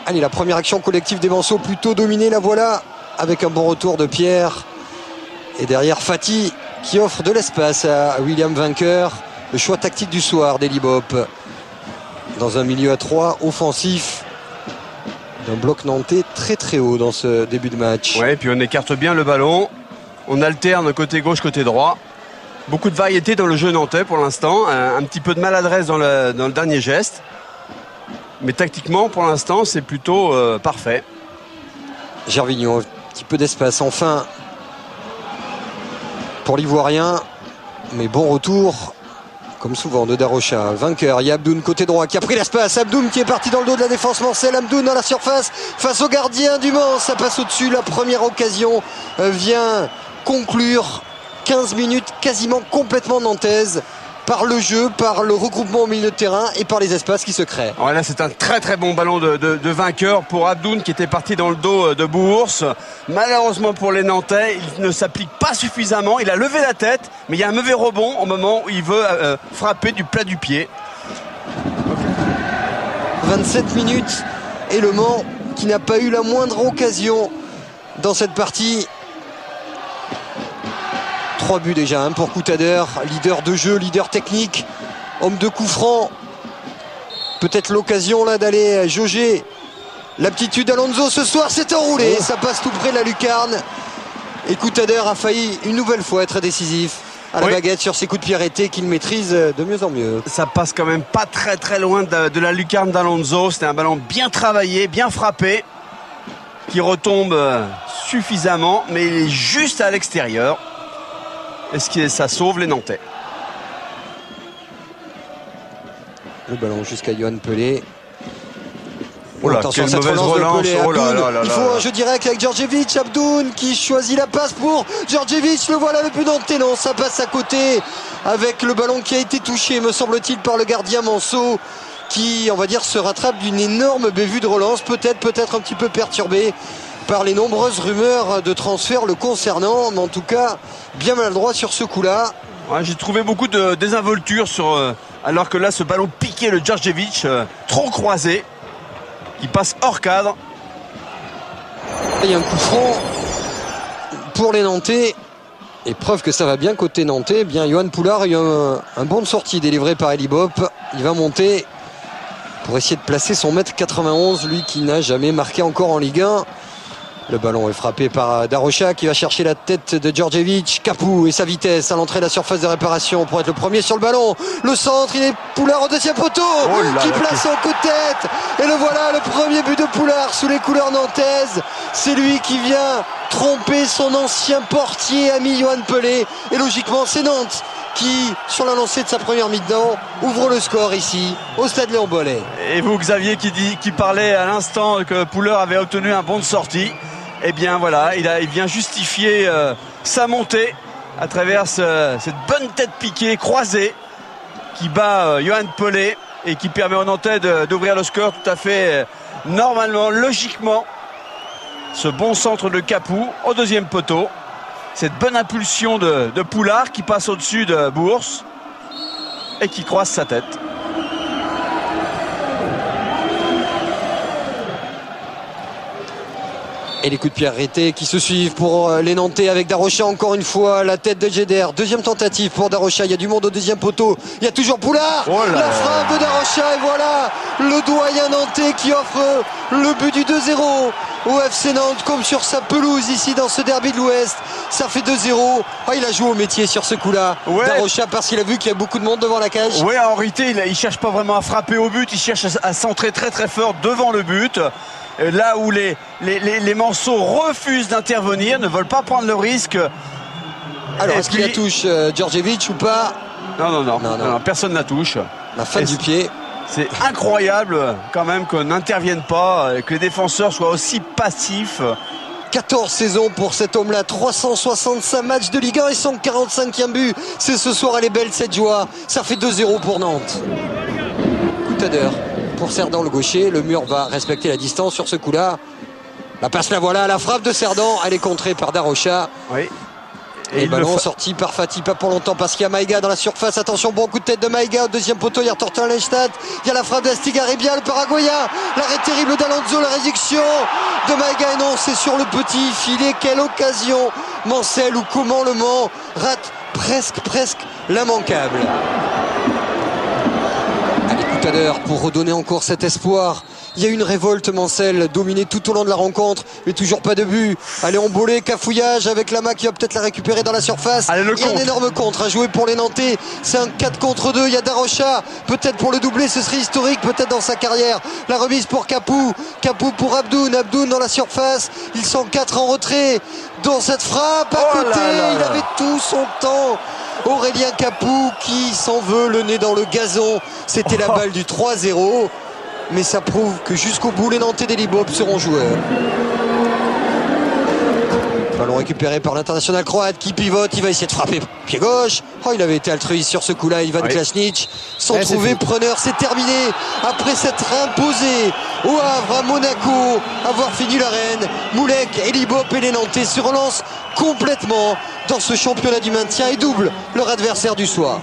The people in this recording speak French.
Allez, la première action collective des Manceaux plutôt dominée, la voilà, avec un bon retour de Pierre. Et derrière Fati qui offre de l'espace à William Vainqueur. Le choix tactique du soir d'Eli Bop. Dans un milieu à 3 offensif. D'un bloc nantais très très haut dans ce début de match. Ouais, puis on écarte bien le ballon. On alterne côté gauche, côté droit. Beaucoup de variété dans le jeu nantais pour l'instant. Un petit peu de maladresse dans le dernier geste. Mais tactiquement, pour l'instant, c'est plutôt parfait. Gervinho, un petit peu d'espace enfin pour l'Ivoirien. Mais bon retour, comme souvent, de Darocha. Vainqueur, il y a Abdoun côté droit qui a pris l'espace. Abdoun qui est parti dans le dos de la défense mancelle. Abdoun dans la surface face au gardien du Mans. Ça passe au-dessus. La première occasion vient conclure 15 minutes quasiment complètement nantaises par le jeu, par le regroupement au milieu de terrain et par les espaces qui se créent. Ouais, là, c'est un très très bon ballon de Vainqueur pour Abdoun qui était parti dans le dos de Bourse. Malheureusement pour les Nantais, il ne s'applique pas suffisamment. Il a levé la tête, mais il y a un mauvais rebond au moment où il veut frapper du plat du pied. 27 minutes et le Mans qui n'a pas eu la moindre occasion dans cette partie. 3 buts déjà pour Coutader, leader de jeu, leader technique, homme de coup franc. Peut-être l'occasion là d'aller jauger l'aptitude d'Alonso ce soir. C'est enroulé, ça passe tout près de la lucarne. Et Coutader a failli une nouvelle fois être décisif à la baguette sur ses coups de pied arrêtés qu'il maîtrise de mieux en mieux. Ça passe quand même pas très très loin de la lucarne d'Alonso. C'était un ballon bien travaillé, bien frappé, qui retombe suffisamment, mais il est juste à l'extérieur. Est-ce que ça sauve les Nantais? Le ballon jusqu'à Yohan Pelé. Oh là, quelle mauvaise relance. Oh là là là. Il faut un jeu direct avec Djordjevic. Abdoun qui choisit la passe pour Djordjevic. Le voilà, le but nantais. Non, ça passe à côté avec le ballon qui a été touché, me semble-t-il, par le gardien Manceau, qui, on va dire, se rattrape d'une énorme bévue de relance, peut-être un petit peu perturbé par les nombreuses rumeurs de transfert le concernant, mais en tout cas bien maladroit sur ce coup-là. Ouais, j'ai trouvé beaucoup de désinvolture alors que là ce ballon piqué le Djordjevic, trop croisé, qui passe hors cadre. Il y a un coup franc pour les Nantais et preuve que ça va bien côté Nantais. Bien, Yohan Poulard, il y a un bon de sortie délivré par Eli Bop. Il va monter pour essayer de placer son mètre 91, lui qui n'a jamais marqué encore en Ligue 1. Le ballon est frappé par Darocha qui va chercher la tête de Djordjevic. Capou et sa vitesse à l'entrée de la surface de réparation pour être le premier sur le ballon. Le centre, il est Poulard au deuxième poteau qui place son coup de tête. Et le voilà, le premier but de Poulard sous les couleurs nantaises. C'est lui qui vient tromper son ancien portier ami Yohan Pelé. Et logiquement, c'est Nantes qui, sur la lancée de sa première mi-temps, ouvre le score ici, au stade Léon Bollé. Et vous, Xavier, qui parlait à l'instant que Poulard avait obtenu un bon de sortie. Eh bien voilà, il vient justifier sa montée à travers cette bonne tête piquée, croisée, qui bat Yohan Pelé et qui permet aux Nantais d'ouvrir le score tout à fait normalement, logiquement. Ce bon centre de Capou au deuxième poteau. Cette bonne impulsion de Poulard qui passe au-dessus de Bourse et qui croise sa tête. Et les coups de pied arrêtés qui se suivent pour les Nantais avec Darocha encore une fois, la tête de Djeder. Deuxième tentative pour Darocha, il y a du monde au deuxième poteau. Il y a toujours Poulard, la frappe de Darocha et voilà le doyen nantais qui offre le but du 2-0 au FC Nantes comme sur sa pelouse ici dans ce derby de l'Ouest. Ça fait 2-0. Ah, il a joué au métier sur ce coup-là. Darocha parce qu'il a vu qu'il y a beaucoup de monde devant la cage. Oui, en réalité, il cherche pas vraiment à frapper au but, il cherche à centrer très très fort devant le but. Là où les Manceaux refusent d'intervenir, ne veulent pas prendre le risque. Alors, est-ce qu'il la touche Djordjevic ou pas? Non, personne ne la touche. La fin du pied. C'est incroyable quand même qu'on n'intervienne pas, que les défenseurs soient aussi passifs. 14 saisons pour cet homme-là, 365 matchs de Ligue 1 et son 45e but. C'est ce soir, elle est belle cette joie. Ça fait 2-0 pour Nantes. Coutader pour Cerdan le gaucher, le mur va respecter la distance sur ce coup-là. La passe la voilà, la frappe de Cerdan, elle est contrée par Darocha. Oui. Et le ballon sorti par Fatih, pas pour longtemps parce qu'il y a Maïga dans la surface. Attention, bon coup de tête de Maïga au deuxième poteau. Il y a Thorsten Lennstedt, il y a la frappe d'Astigarribia, le Paraguayen, l'arrêt terrible d'Alonso, la réduction de Maïga. Et non, c'est sur le petit filet. Quelle occasion! Mancel ou comment Le Mans rate presque l'immanquable. Allez, coup à l'heure pour redonner encore cet espoir. Il y a une révolte, Mancel, dominé tout au long de la rencontre, mais toujours pas de but. Allez, on bolait, cafouillage avec Lama qui va peut-être la récupérer dans la surface. Allez, il y a un énorme contre à jouer pour les Nantais. C'est un 4 contre 2. Il y a Darocha, peut-être pour le doubler, ce serait historique, peut-être dans sa carrière. La remise pour Capou, Capou pour Abdoun, Abdoun dans la surface. Ils sont 4 en retrait dans cette frappe. À côté, il avait tout son temps. Aurélien Capou qui s'en veut le nez dans le gazon. C'était la balle du 3-0. Mais ça prouve que jusqu'au bout, les Nantais d'Eli Bob seront joueurs. Ballon récupéré par l'international croate qui pivote. Il va essayer de frapper pied gauche. Oh, il avait été altruiste sur ce coup-là. Ivan Klasnic. Sans trouver preneur, c'est terminé. Après s'être imposé au Havre, à Monaco, avoir fini l'arène, Moulek, Eli Bob et les Nantais se relancent complètement dans ce championnat du maintien et double leur adversaire du soir.